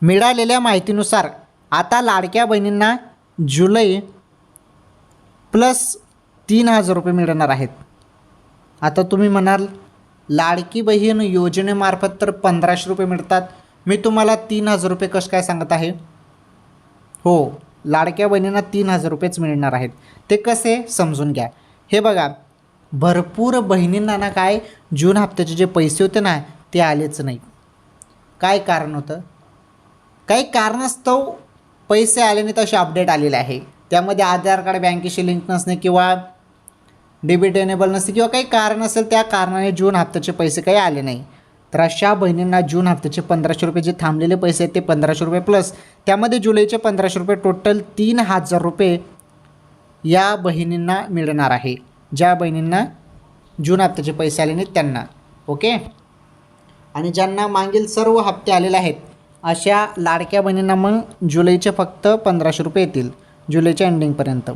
मिळालेल्या माहितीनुसार आता लाडक्या बहिणींना जुलै प्लस 3,000 रुपये मिळणार आहेत. आता तुम्ही म्हणाल लाडकी बहीण योजनेमार्फत तर 1,500 रुपये मिळतात, मी तुम्हाला 3,000 रुपये कसं काय सांगत आहे? हो, लाडक्या बहिणींना 3,000 रुपयेच मिळणार आहेत. ते कसे समजून घ्या. हे बघा, भरपूर बहिणींना ना काय जून हप्त्याचे जे पैसे होते ना ते आलेच नाही. काय कारण होतं? काही कारणास्तव पैसे आले नाहीत असे अपडेट आलेले आहे. त्यामध्ये आधार कार्ड बँकेशी लिंक नसणे किंवा डेबिट एनेबल नसते किंवा काही कारण असेल, त्या कारणाने जून हप्त्याचे पैसे काही आले नाही. तर अशा बहिणींना जून हप्त्याचे 1,500 रुपये जे थांबलेले पैसे आहेत ते 1,500 रुपये प्लस त्यामध्ये जुलैचे 1,500 रुपये टोटल 3,000 रुपये या बहिणींना मिळणार आहे. ज्या बहिणींना जून हप्त्याचे पैसे आले नाहीत त्यांना. ओके. आणि ज्यांना मागील सर्व हप्ते आलेले आहेत अशा लाडक्या बहिणींना मग जुलैचे फक्त 1,500 रुपये येतील जुलैच्या एंडिंगपर्यंत.